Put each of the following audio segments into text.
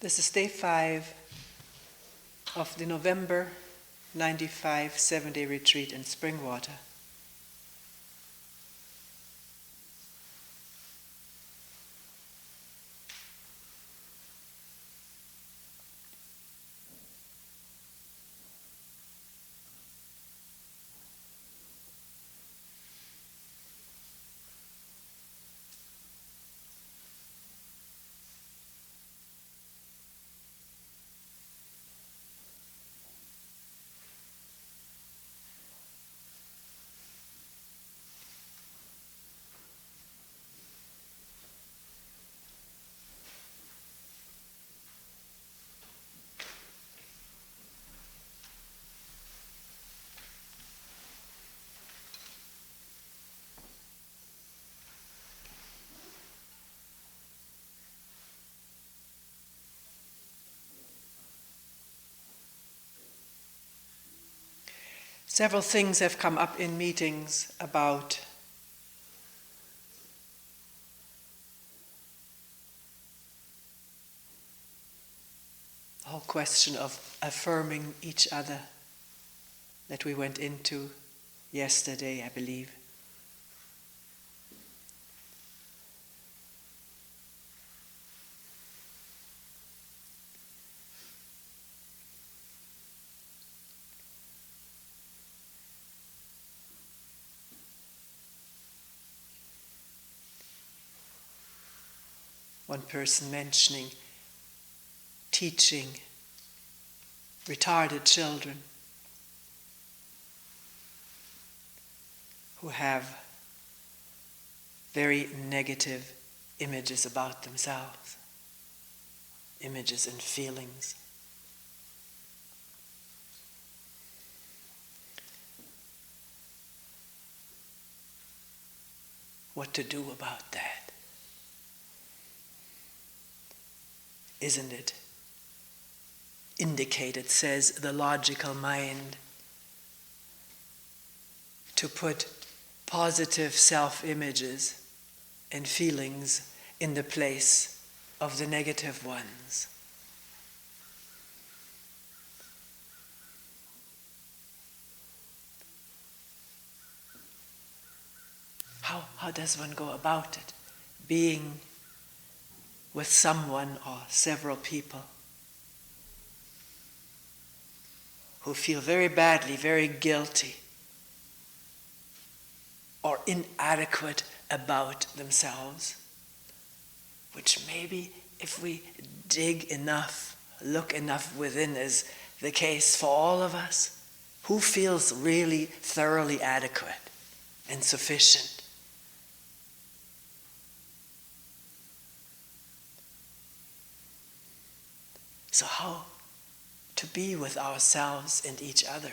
This is day 5 of the November 95 7-day retreat in Springwater. Several things have come up in meetings about the whole question of affirming each other that we went into yesterday, I believe. One person mentioning teaching retarded children who have very negative images about themselves, images and feelings. What to do about that? Isn't it indicated, says the logical mind, to put positive self-images and feelings in the place of the negative ones? How does one go about it? Being with someone or several people who feel very badly, very guilty, or inadequate about themselves, which maybe if we dig enough, look enough within, is the case for all of us. Who feels really thoroughly adequate and sufficient? So how to be with ourselves and each other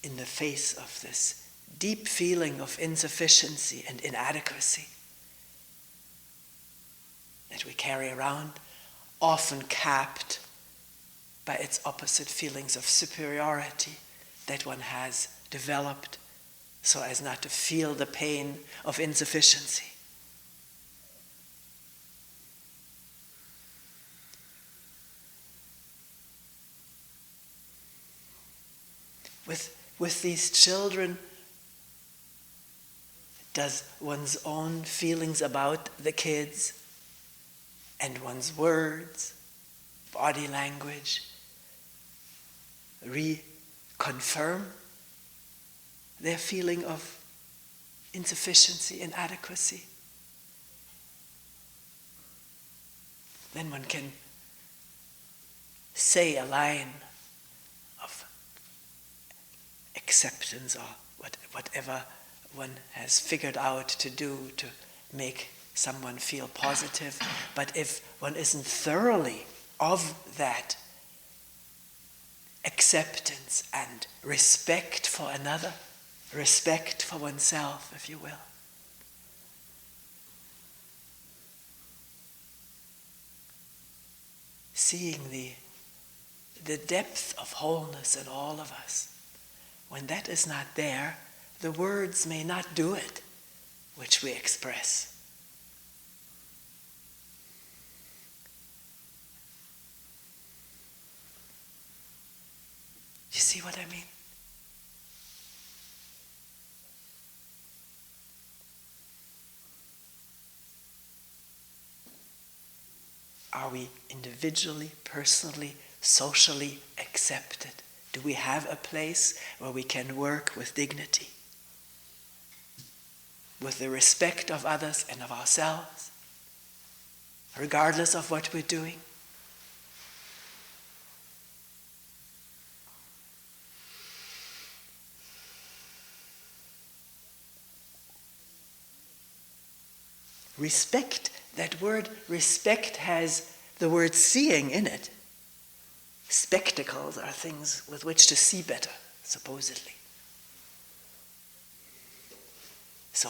in the face of this deep feeling of insufficiency and inadequacy that we carry around, often capped by its opposite feelings of superiority that one has developed so as not to feel the pain of insufficiency. With these children, does one's own feelings about the kids and one's words, body language, reconfirm their feeling of insufficiency, inadequacy? Then one can say a line of acceptance or whatever one has figured out to do to make someone feel positive. But if one isn't thoroughly of that acceptance and respect for another, respect for oneself, if you will, seeing the depth of wholeness in all of us, when that is not there, the words may not do it, which we express. see what I mean? Are we individually, personally, socially accepted? Do we have a place where we can work with dignity, with the respect of others and of ourselves, regardless of what we're doing? Respect, that word respect has the word seeing in it. Spectacles are things with which to see better, supposedly. So,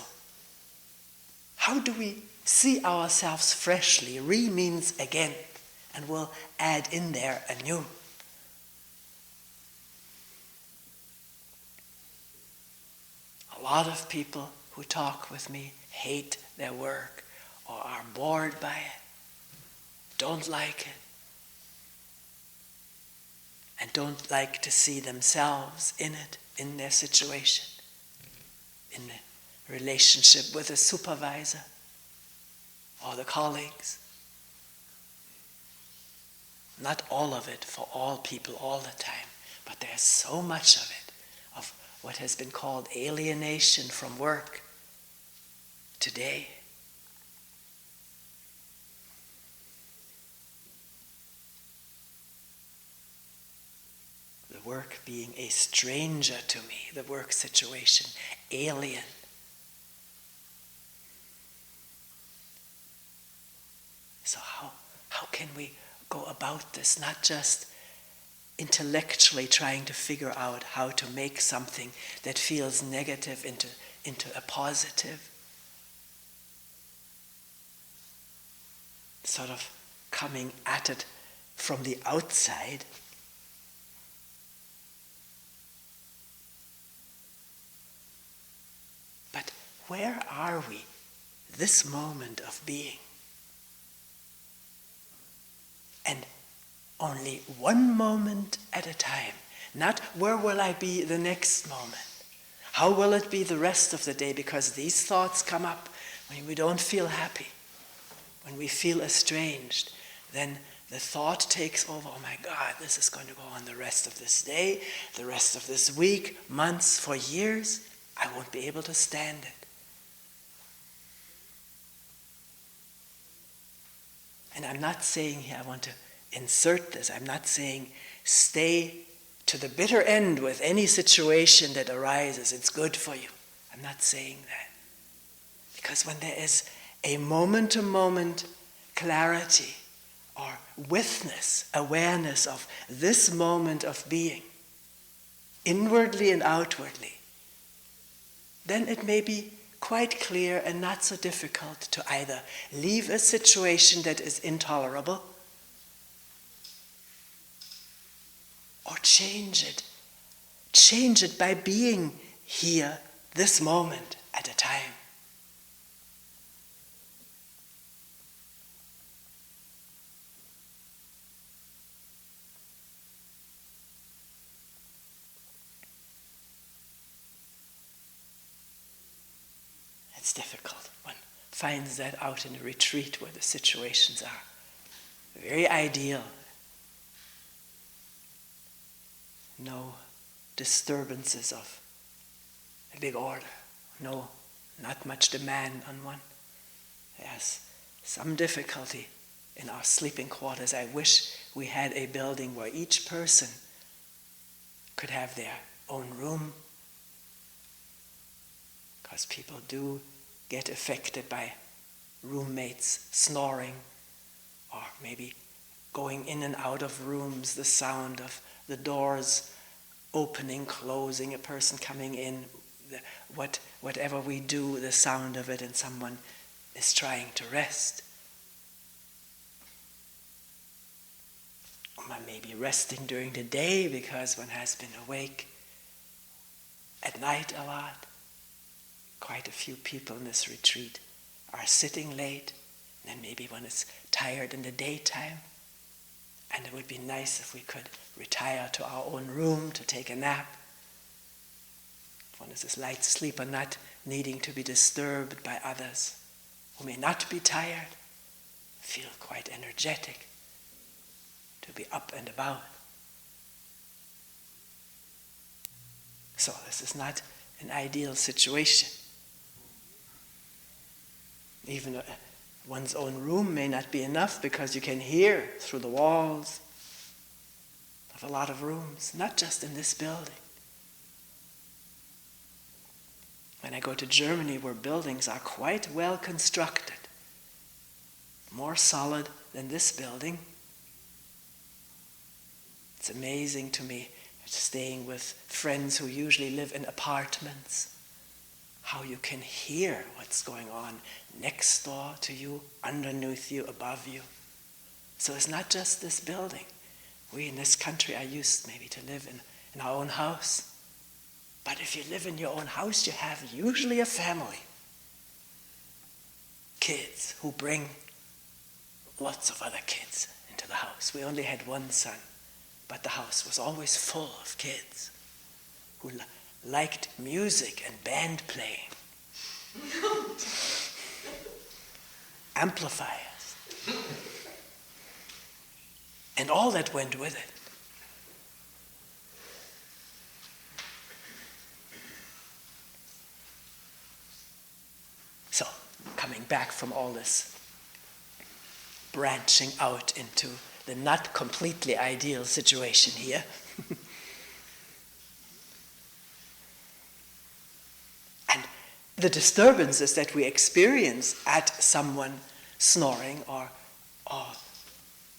how do we see ourselves freshly? Re means again, and we'll add in there anew. A lot of people who talk with me hate their work or are bored by it, don't like it, and don't like to see themselves in it, in their situation, in the relationship with the supervisor or the colleagues. Not all of it for all people all the time, but there's so much of it, of what has been called alienation from work today. The work being a stranger to me, the work situation, alien. So how can we go about this? Not just intellectually trying to figure out how to make something that feels negative into a positive. Sort of coming at it from the outside. But where are we this moment of being? And only one moment at a time. Not where will I be the next moment? How will it be the rest of the day? Because these thoughts come up when we don't feel happy, when we feel estranged. Then the thought takes over, oh my God, this is going to go on the rest of this day, the rest of this week, months, for years. I won't be able to stand it. And I'm not saying here, I want to insert this, I'm not saying stay to the bitter end with any situation that arises, it's good for you. I'm not saying that. Because when there is a moment-to-moment clarity or witness, awareness of this moment of being, inwardly and outwardly, then it may be quite clear and not so difficult to either leave a situation that is intolerable or change it. Change it by being here, this moment at a time. It's difficult. One finds that out in a retreat where the situations are very ideal. No disturbances of a big order. No, not much demand on one. There's some difficulty in our sleeping quarters. I wish we had a building where each person could have their own room. Because people do get affected by roommates snoring, or maybe going in and out of rooms, the sound of the doors opening, closing, a person coming in, whatever we do, the sound of it, and someone is trying to rest. Or maybe resting during the day because one has been awake at night a lot. Quite a few people in this retreat are sitting late, and then maybe one is tired in the daytime, And it would be nice if we could retire to our own room to take a nap. One is this light sleeper, not needing to be disturbed by others who may not be tired, feel quite energetic to be up and about. So this is not an ideal situation. Even one's own room may not be enough because you can hear through the walls of a lot of rooms, not just in this building. When I go to Germany, where buildings are quite well constructed, more solid than this building, it's amazing to me, staying with friends who usually live in apartments, how you can hear what's going on next door to you, underneath you, above you. So it's not just this building. We in this country are used maybe to live in our own house. But if you live in your own house, you have usually a family. Kids who bring lots of other kids into the house. We only had one son, but the house was always full of kids who liked music and band playing. Amplifiers. And all that went with it. So, coming back from all this, branching out into the not completely ideal situation here. And the disturbances that we experience at someone snoring or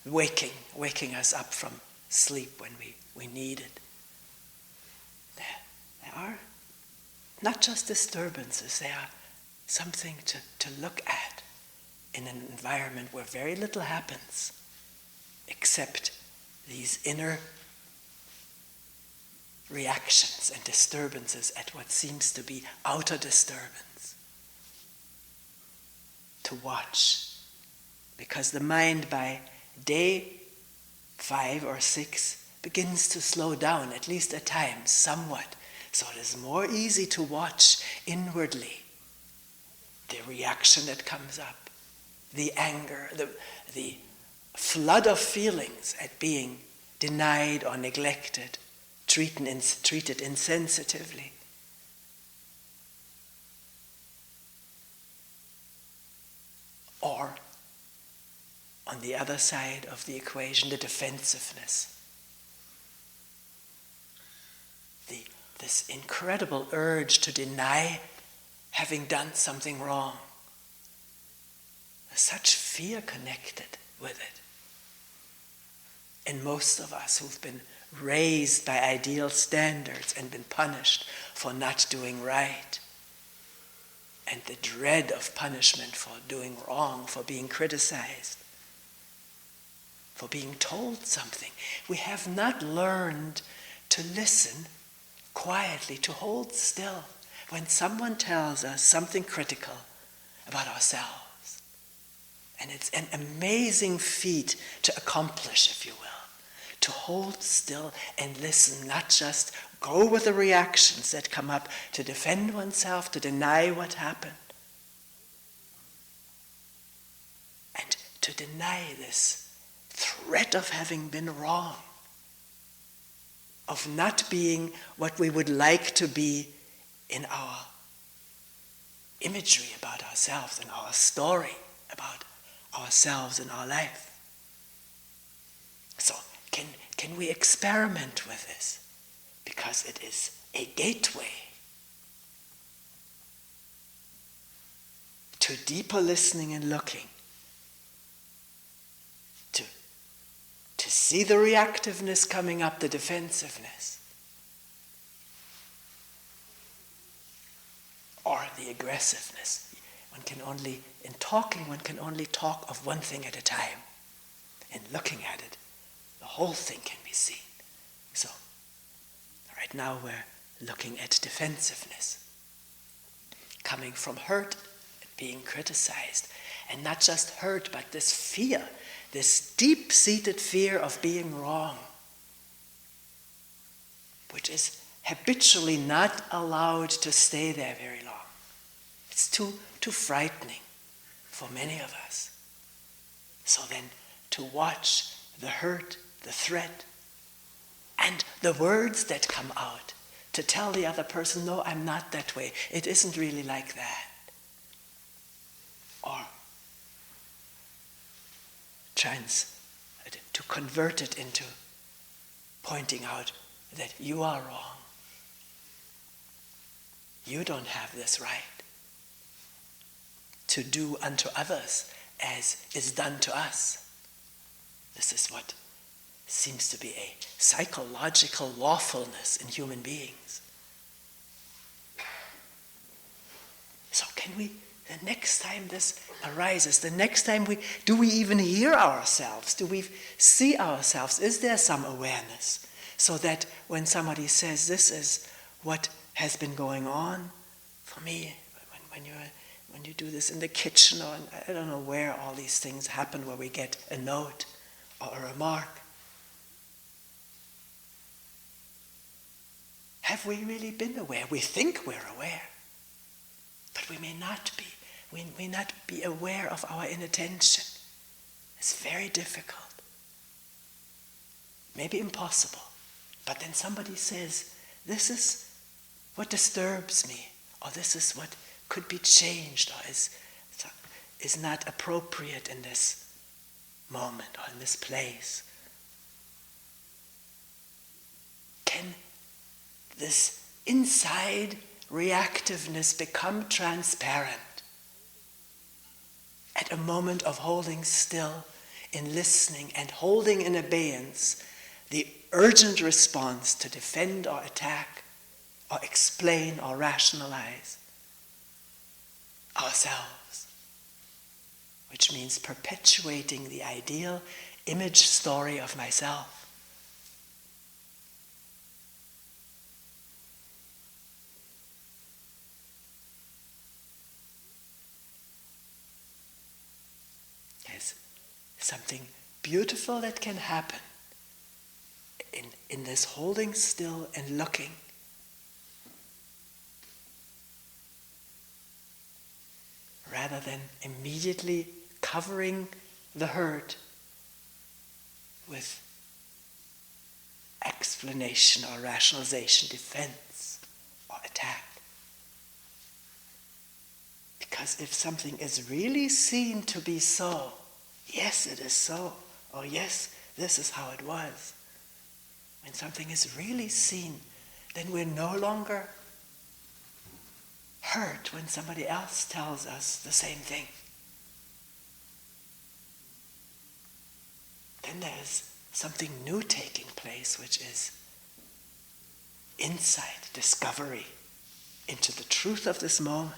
waking us up from sleep when we need it. They are not just disturbances, they are something to look at in an environment where very little happens except these inner reactions and disturbances at what seems to be outer disturbance. To watch, because the mind by day 5 or 6 begins to slow down, at least at times, somewhat. So it is more easy to watch inwardly the reaction that comes up, the anger, the flood of feelings at being denied or neglected, treated insensitively. Or, on the other side of the equation, the defensiveness. This incredible urge to deny having done something wrong. There's such fear connected with it. And most of us who've been raised by ideal standards and been punished for not doing right, and the dread of punishment for doing wrong, for being criticized, for being told something. We have not learned to listen quietly, to hold still when someone tells us something critical about ourselves. And it's an amazing feat to accomplish, if you will, to hold still and listen, not just go with the reactions that come up to defend oneself, to deny what happened. And to deny this threat of having been wrong, of not being what we would like to be in our imagery about ourselves, in our story about ourselves and our life. So, can we experiment with this? Because it is a gateway to deeper listening and looking, to see the reactiveness coming up, the defensiveness, or the aggressiveness. One can only talk of one thing at a time. In looking at it, the whole thing can be seen. So, right now we're looking at defensiveness, coming from hurt, being criticized, and not just hurt, but this fear this deep-seated fear of being wrong, which is habitually not allowed to stay there very long. It's too frightening for many of us. So then, to watch the hurt, the threat, and the words that come out to tell the other person, no, I'm not that way. It isn't really like that. Or to convert it into pointing out that you are wrong. You don't have this right to do unto others as is done to us. This is what seems to be a psychological lawfulness in human beings. So can we, the next time this arises, the next time do we even hear ourselves? Do we see ourselves? Is there some awareness? So that when somebody says, this is what has been going on for me, when you do this in the kitchen, or I don't know where all these things happen, where we get a note or a remark. Have we really been aware? We think we're aware, but we may not be. We may not be aware of our inattention. It's very difficult. Maybe impossible. But then somebody says, this is what disturbs me, or this is what could be changed, or is not appropriate in this moment or in this place. Can this inside reactiveness become transparent at a moment of holding still, in listening and holding in abeyance the urgent response to defend or attack or explain or rationalize ourselves, which means perpetuating the ideal image story of myself. There's something beautiful that can happen in this holding still and looking. Rather than immediately covering the hurt with explanation or rationalization, defense or attack. Because if something is really seen to be so, yes, it is so, or yes, this is how it was. When something is really seen, then we're no longer hurt when somebody else tells us the same thing. Then there's something new taking place, which is insight, discovery into the truth of this moment,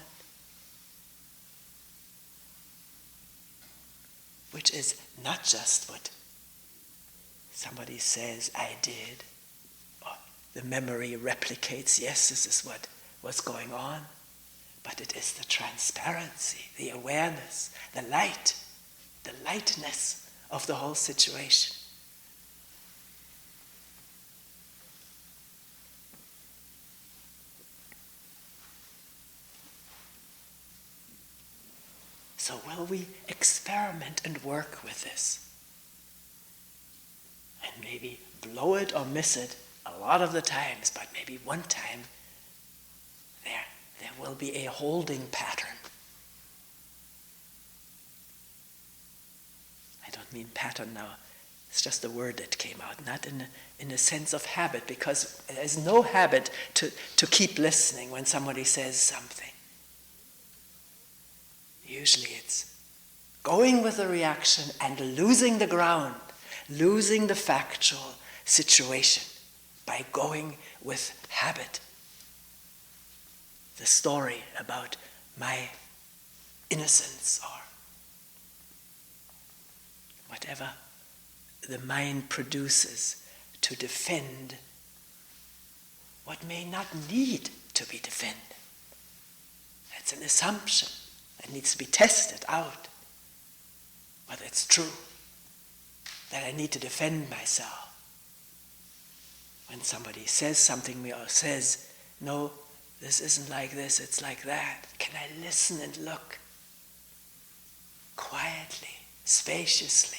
which is not just what somebody says I did, or the memory replicates, yes, this is what was going on, but it is the transparency, the awareness, the light, the lightness of the whole situation. So will we experiment and work with this? And maybe blow it or miss it a lot of the times, but maybe one time there will be a holding pattern. I don't mean pattern now. It's just a word that came out, not in a sense of habit, because there's no habit to keep listening when somebody says something. Usually it's going with the reaction and losing the ground, losing the factual situation by going with habit. The story about my innocence or whatever the mind produces to defend what may not need to be defended. That's an assumption that needs to be tested out, whether it's true. that I need to defend myself. When somebody says something or says, no, this isn't like this, it's like that, can I listen and look quietly, spaciously,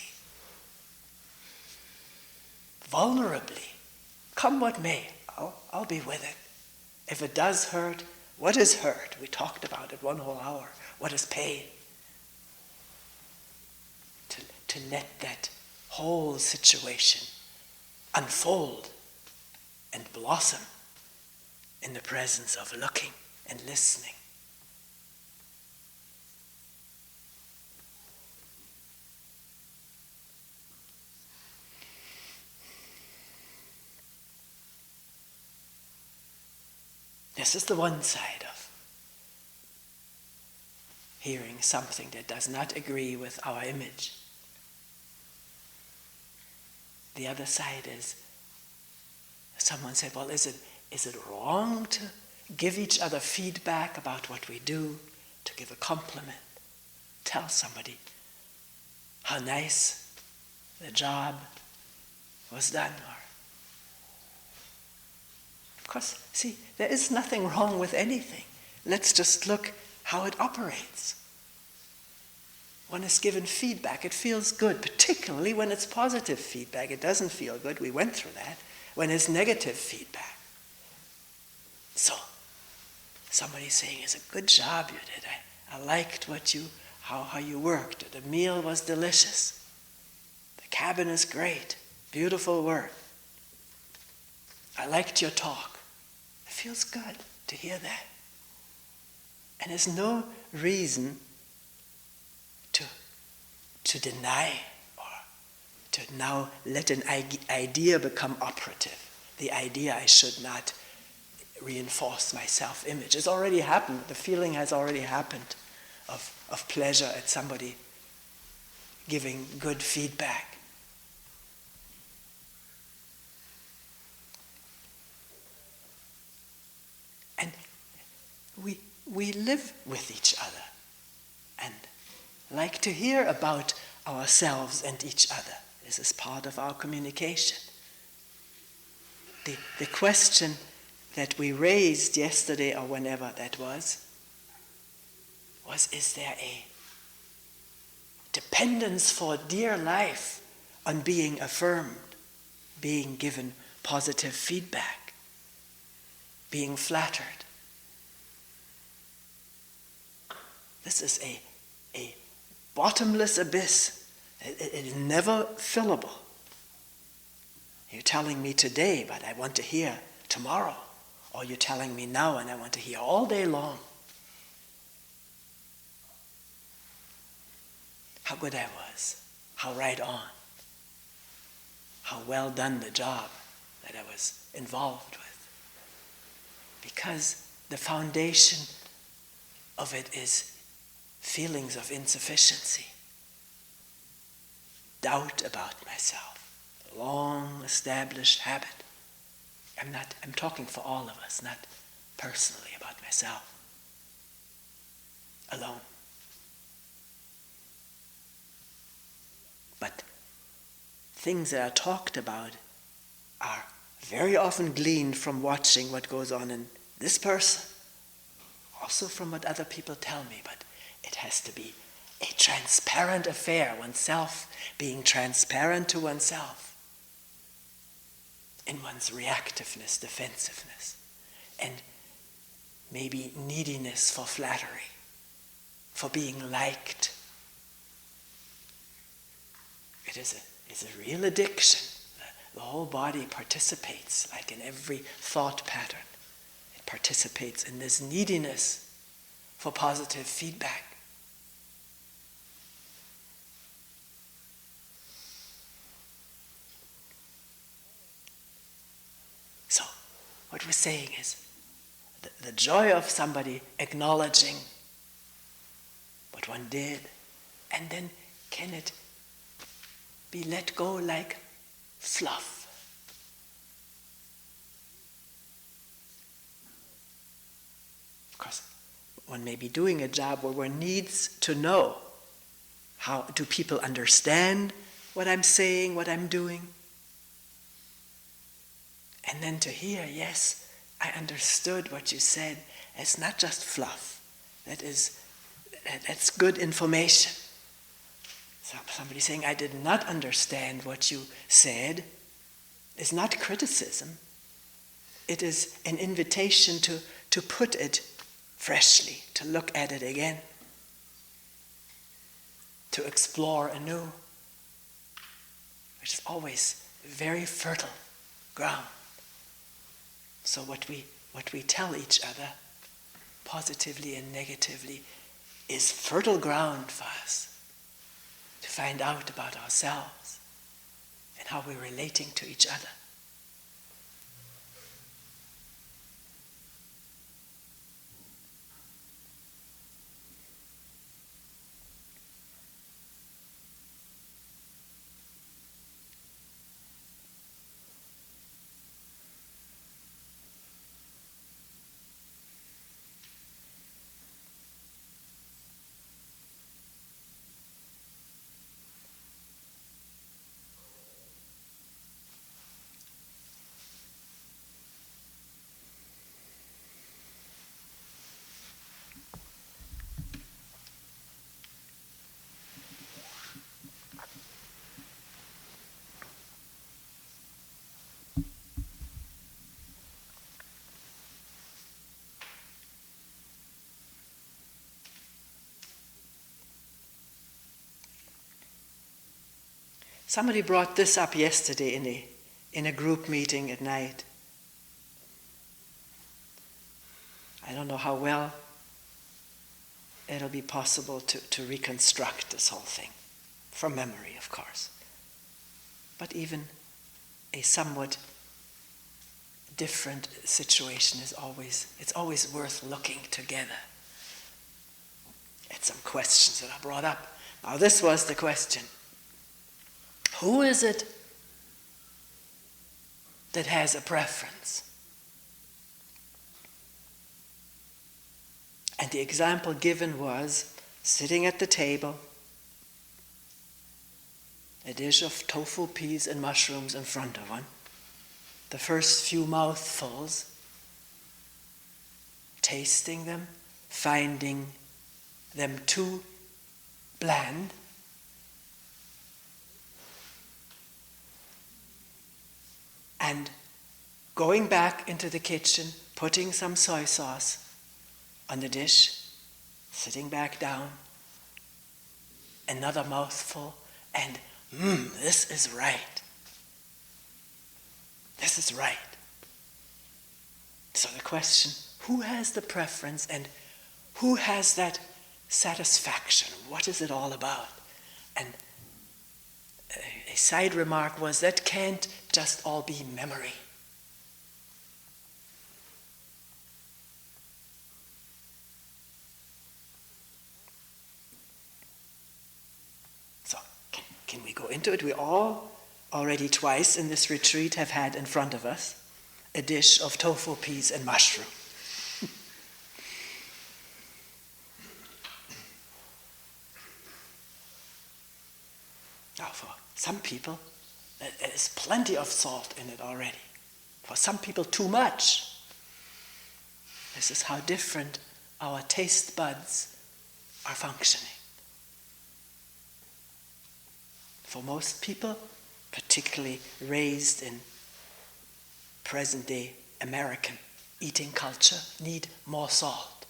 vulnerably, come what may, I'll be with it. If it does hurt, what is hurt? We talked about it one whole hour. What is pain? To let that whole situation unfold and blossom in the presence of looking and listening. This is the one side of hearing something that does not agree with our image. The other side is, someone said, well, is it wrong to give each other feedback about what we do, to give a compliment, tell somebody how nice the job was done? Of course, see, there is nothing wrong with anything. Let's just look how it operates. One is given feedback, it feels good, particularly when it's positive feedback. It doesn't feel good, we went through that. When it's negative feedback. So, somebody's saying, it's a good job you did. I liked how you worked. The meal was delicious. The cabin is great. Beautiful work. I liked your talk. It feels good to hear that. And there's no reason to deny or to now let an idea become operative. The idea I should not reinforce my self-image. It's already happened. The feeling has already happened of pleasure at somebody giving good feedback. And we live with each other and like to hear about ourselves and each other. This is part of our communication. The question that we raised yesterday or whenever that was is there a dependence for dear life on being affirmed, being given positive feedback, being flattered? This is a bottomless abyss. It is never fillable. You're telling me today, but I want to hear tomorrow. Or you're telling me now and I want to hear all day long. How good I was. How right on. How well done the job that I was involved with. Because the foundation of it is feelings of insufficiency, doubt about myself, long established habit. I'm talking for all of us, not personally about myself, alone. But things that are talked about are very often gleaned from watching what goes on in this person, also from what other people tell me, but it has to be a transparent affair, oneself being transparent to oneself in one's reactiveness, defensiveness, and maybe neediness for flattery, for being liked. It is a real addiction. The whole body participates, like in every thought pattern. It participates in this neediness for positive feedback. So, what we're saying is the joy of somebody acknowledging what one did, and then can it be let go like fluff? Of course, one may be doing a job where one needs to know how do people understand what I'm saying, what I'm doing. And then to hear, yes, I understood what you said. It's not just fluff. That's good information. So somebody saying, I did not understand what you said, is not criticism. It is an invitation to put it freshly, to look at it again, to explore anew, which is always very fertile ground. So what we tell each other, positively and negatively, is fertile ground for us to find out about ourselves and how we're relating to each other. Somebody brought this up yesterday in a group meeting at night. I don't know how well it'll be possible to reconstruct this whole thing, from memory, of course. But even a somewhat different situation it's always worth looking together at some questions that are brought up. Now this was the question. Who is it that has a preference? And the example given was sitting at the table, a dish of tofu, peas, and mushrooms in front of one. The first few mouthfuls, tasting them, finding them too bland, and going back into the kitchen, putting some soy sauce on the dish, sitting back down, another mouthful, and this is right. This is right. So the question, who has the preference and who has that satisfaction? What is it all about? And a side remark was that can't just all be memory. So, can we go into it? We all already twice in this retreat have had in front of us a dish of tofu, peas, and mushroom. Now, for some people, there is plenty of salt in it already. For some people, too much. This is how different our taste buds are functioning. For most people, particularly raised in present-day American eating culture, need more salt.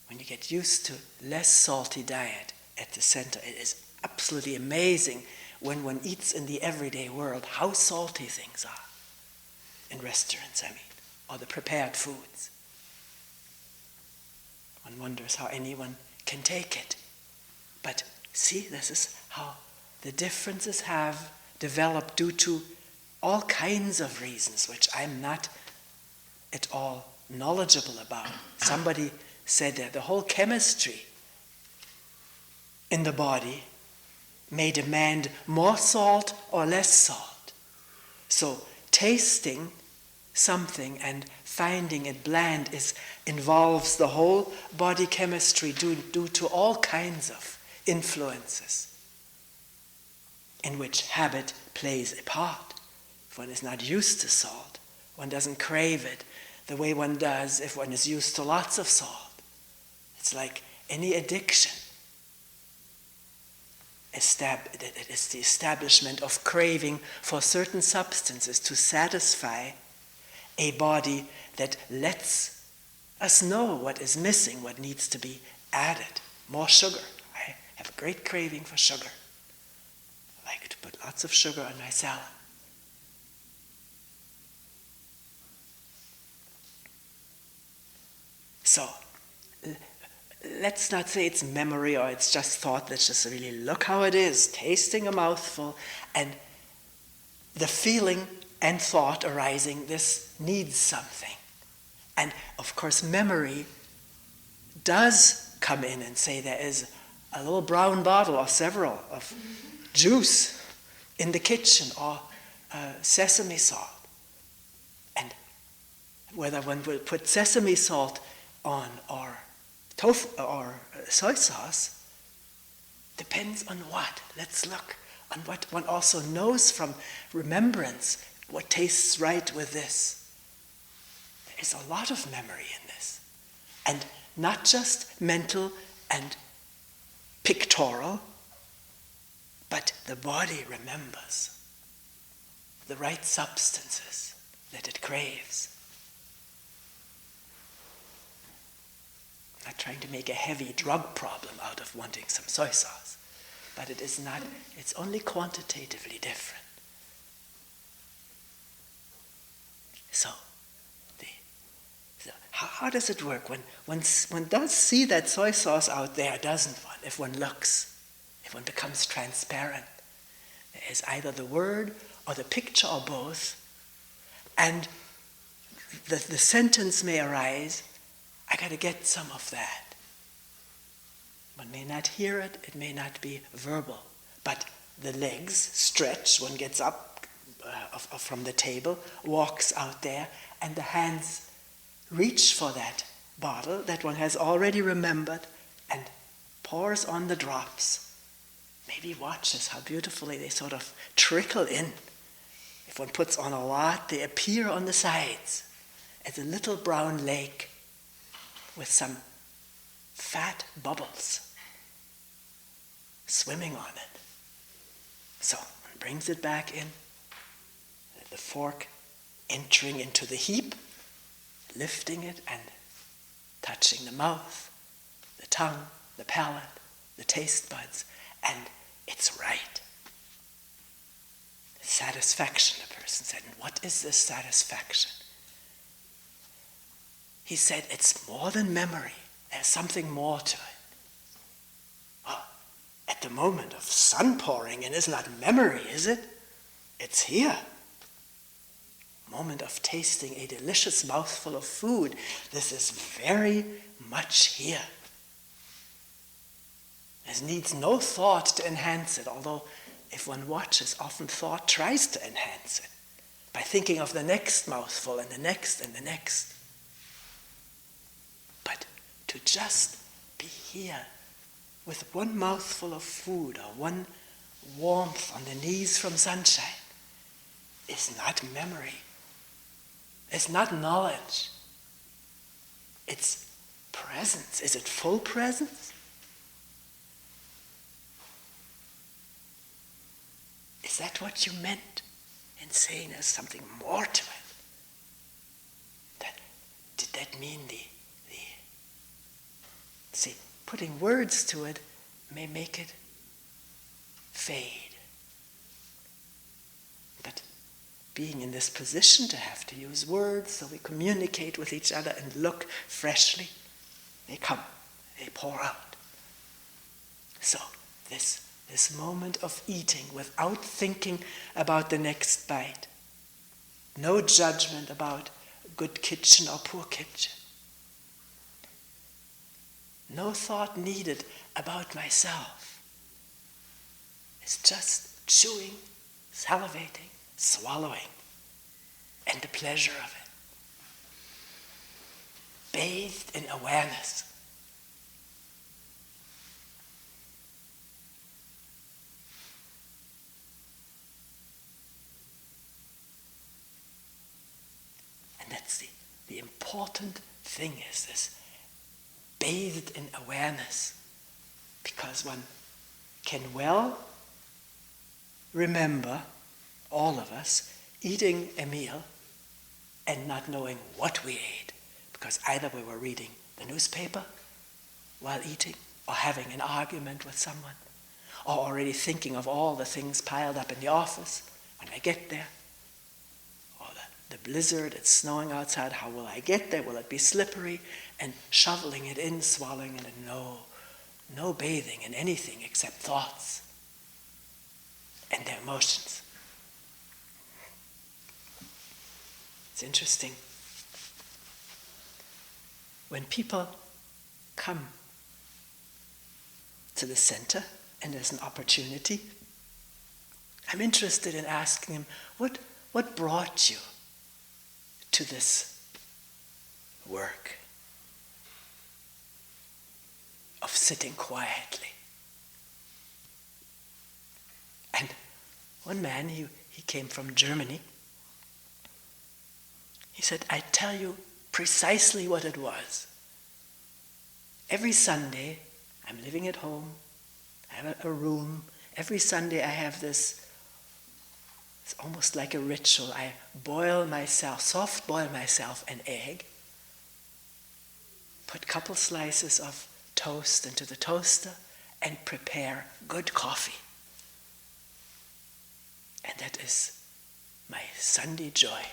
When you get used to less salty diet at the center, it is absolutely amazing when one eats in the everyday world how salty things are in restaurants, or the prepared foods. One wonders how anyone can take it. But see, this is how the differences have developed due to all kinds of reasons, which I'm not at all knowledgeable about. Somebody said that the whole chemistry in the body may demand more salt or less salt. So tasting something and finding it bland involves the whole body chemistry due to all kinds of influences. in which habit plays a part. If one is not used to salt, one doesn't crave it the way one does if one is used to lots of salt. It's like any addiction. It is the establishment of craving for certain substances to satisfy a body that lets us know what is missing, what needs to be added. More sugar. I have a great craving for sugar. I like to put lots of sugar on my salad. So, let's not say it's memory or it's just thought. Let's just really look how it is, tasting a mouthful, and the feeling and thought arising, this needs something. And of course, memory does come in and say there is a little brown bottle or several of juice in the kitchen or sesame salt. And whether one will put sesame salt on or tofu or soy sauce depends on what. Let's look on what one also knows from remembrance, what tastes right with this. There is a lot of memory in this. And not just mental and pictorial, but the body remembers the right substances that it craves. I'm not trying to make a heavy drug problem out of wanting some soy sauce, but it is not, it's only quantitatively different. So, how does it work? When one does see that soy sauce out there, doesn't one? If one looks, if one becomes transparent, there is either the word or the picture or both, and the sentence may arise, I got to get some of that. One may not hear it, it may not be verbal, but the legs stretch, one gets up from the table, walks out there, and the hands reach for that bottle that one has already remembered and pours on the drops. Maybe watches how beautifully they sort of trickle in. If one puts on a lot, they appear on the sides as a little brown lake with some fat bubbles swimming on it. So one brings it back in, the fork entering into the heap, lifting it and touching the mouth, the tongue, the palate, the taste buds, and it's right. Satisfaction, the person said. And what is this satisfaction? He said, it's more than memory. There's something more to it. Well, at the moment of sun pouring in, it's not memory, is it? It's here. Moment of tasting a delicious mouthful of food. This is very much here. It needs no thought to enhance it, although if one watches, often thought tries to enhance it by thinking of the next mouthful and the next and the next. But to just be here with one mouthful of food or one warmth on the knees from sunshine is not memory. It's not knowledge. It's presence. Is it full presence? Is that what you meant in saying there's something more to it? Did that mean see, putting words to it may make it fade. But being in this position to have to use words so we communicate with each other and look freshly, they come, they pour out. So this moment of eating without thinking about the next bite, no judgment about good kitchen or poor kitchen, no thought needed about myself. It's just chewing, salivating, swallowing, and the pleasure of it. Bathed in awareness. important thing is this, bathed in awareness, because one can well remember, all of us, eating a meal and not knowing what we ate, because either we were reading the newspaper while eating, or having an argument with someone, or already thinking of all the things piled up in the office when I get there, or the blizzard, it's snowing outside, how will I get there, will it be slippery, and shoveling it in, swallowing it, and no bathing in anything except thoughts and their emotions. It's interesting. When people come to the center and there's an opportunity, I'm interested in asking them, what brought you to this work of sitting quietly? And one man, he came from Germany. He said, I tell you precisely what it was. Every Sunday, I'm living at home, I have a room. Every Sunday I have this, it's almost like a ritual. I soft boil myself an egg, put a couple slices of toast into the toaster, and prepare good coffee. And that is my Sunday joy.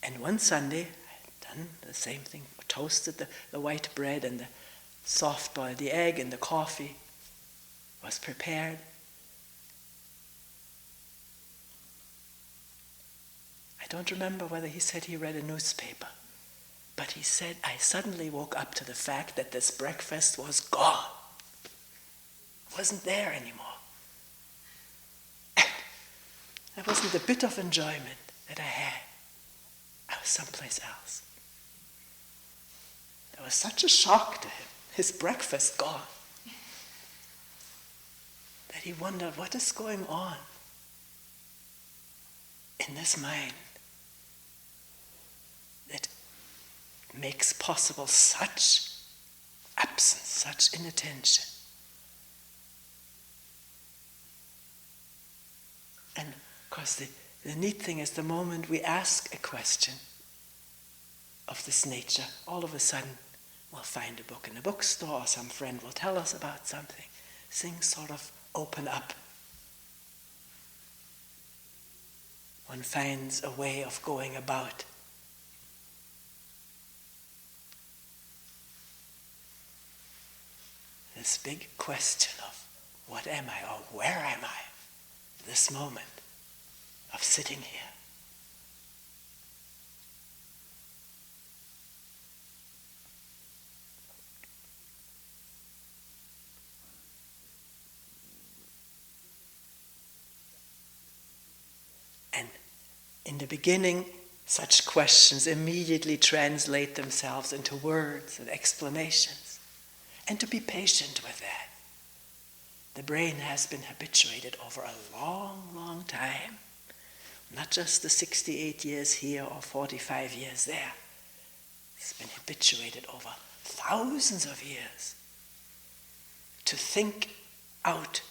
And one Sunday, I had done the same thing, toasted the white bread and the soft-boiled the egg, and the coffee was prepared. I don't remember whether he said he read a newspaper, but he said, I suddenly woke up to the fact that this breakfast was gone. It wasn't there anymore. There wasn't a bit of enjoyment that I had. I was someplace else. It was such a shock to him, his breakfast gone, that he wondered, what is going on in this mind that makes possible such absence, such inattention? And of course, the neat thing is, the moment we ask a question of this nature, all of a sudden we'll find a book in a bookstore, or some friend will tell us about something. Things sort of open up. One finds a way of going about. This big question of what am I, or where am I, this moment of sitting here. And in the beginning, such questions immediately translate themselves into words and explanations. And to be patient with that. The brain has been habituated over a long, long time. Not just the 68 years here or 45 years there. It's been habituated over thousands of years to think out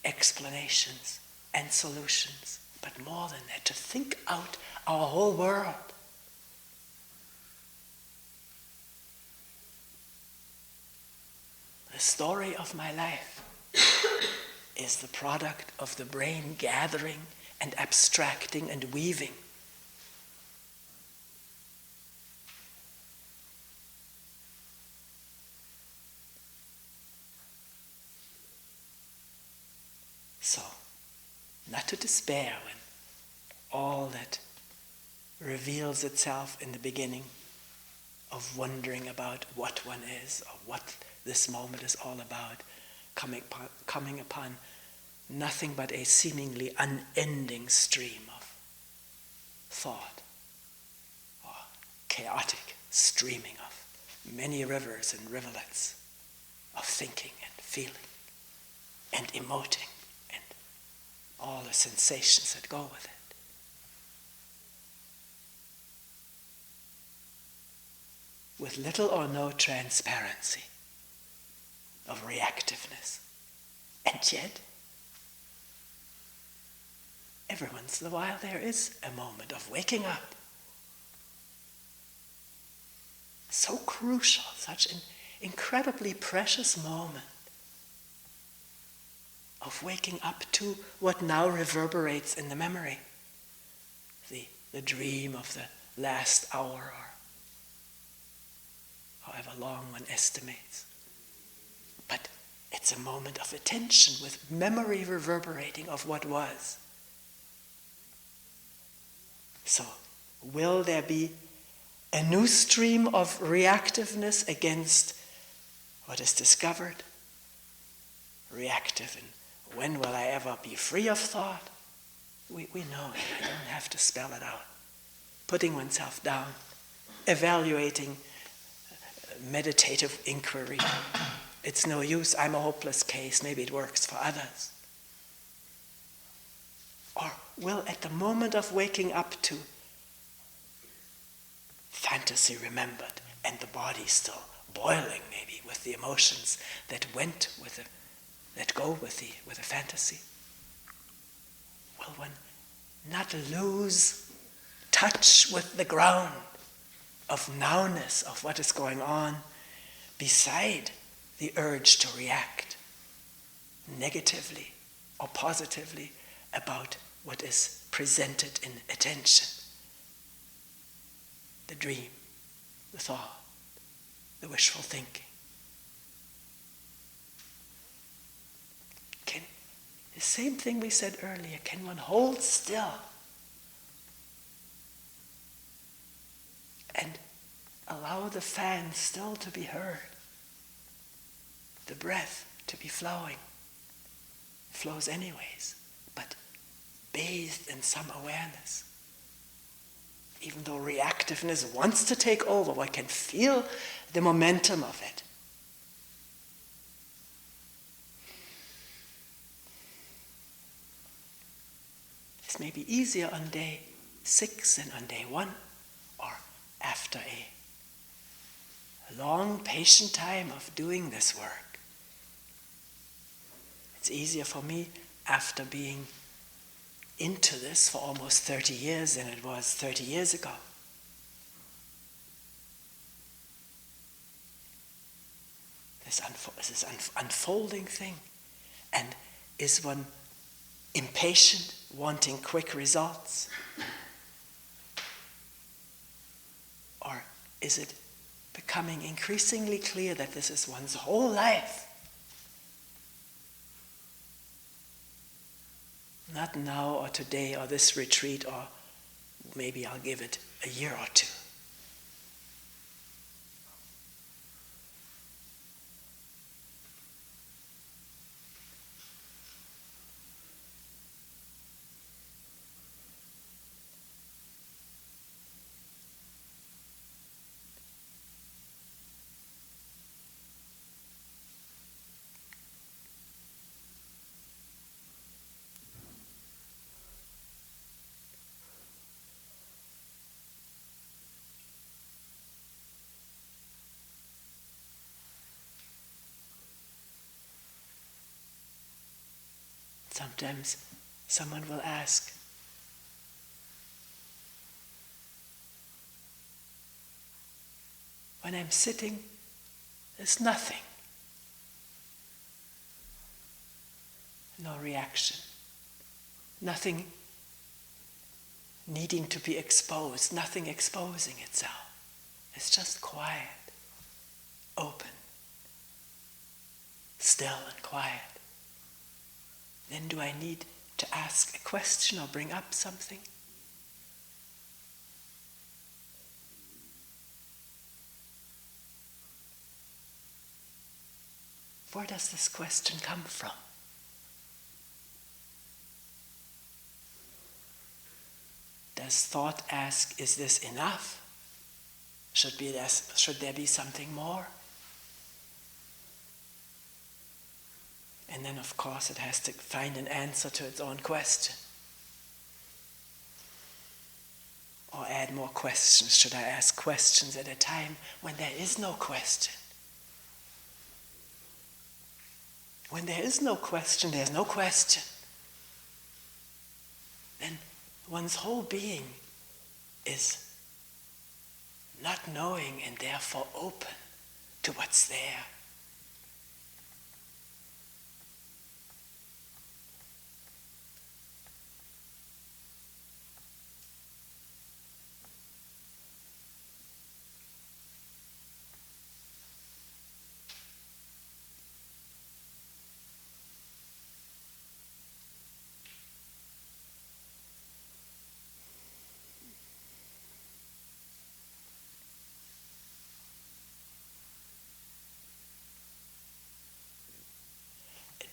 explanations and solutions, but more than that, to think out our whole world. The story of my life is the product of the brain gathering and abstracting and weaving. So, not to despair when all that reveals itself in the beginning of wondering about what one is, or what this moment is all about, coming upon nothing but a seemingly unending stream of thought, or chaotic streaming of many rivers and rivulets of thinking and feeling and emoting and all the sensations that go with it. with little or no transparency of reactiveness. And yet, every once in a while there is a moment of waking up. So crucial, such an incredibly precious moment of waking up to what now reverberates in the memory. The dream of the last hour, or however long one estimates. But it's a moment of attention with memory reverberating of what was. So, will there be a new stream of reactiveness against what is discovered? Reactive, and when will I ever be free of thought? We know it. I don't have to spell it out. Putting oneself down, evaluating meditative inquiry. It's no use, I'm a hopeless case, maybe it works for others. Or will, at the moment of waking up to fantasy remembered and the body still boiling maybe with the emotions that went with it, that go with the fantasy, will one not lose touch with the ground of nowness of what is going on beside the urge to react negatively or positively about what is presented in attention? The dream, the thought, the wishful thinking. The same thing we said earlier, can one hold still and allow the fan still to be heard, the breath to be flowing? It flows anyways, but bathed in some awareness. Even though reactiveness wants to take over, one can feel the momentum of it. This may be easier on day 6 than on day 1, or after a long, patient time of doing this work. It's easier for me after being into this for almost 30 years than it was 30 years ago. This unfolding thing. And is one impatient, wanting quick results? Or is it becoming increasingly clear that this is one's whole life? Not now or today or this retreat, or maybe I'll give it a year or two. Sometimes someone will ask, when I'm sitting, there's nothing. No reaction. Nothing needing to be exposed. Nothing exposing itself. It's just quiet, open, still and quiet. Then do I need to ask a question or bring up something? Where does this question come from? Does thought ask, is this enough? Should there be something more? And then, of course, it has to find an answer to its own question. Or add more questions? Should I ask questions at a time when there is no question? When there is no question, there's no question. Then one's whole being is not knowing and therefore open to what's there.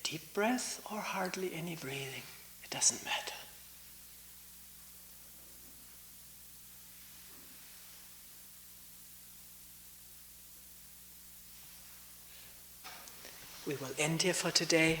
Deep breath or hardly any breathing, it doesn't matter. We will end here for today.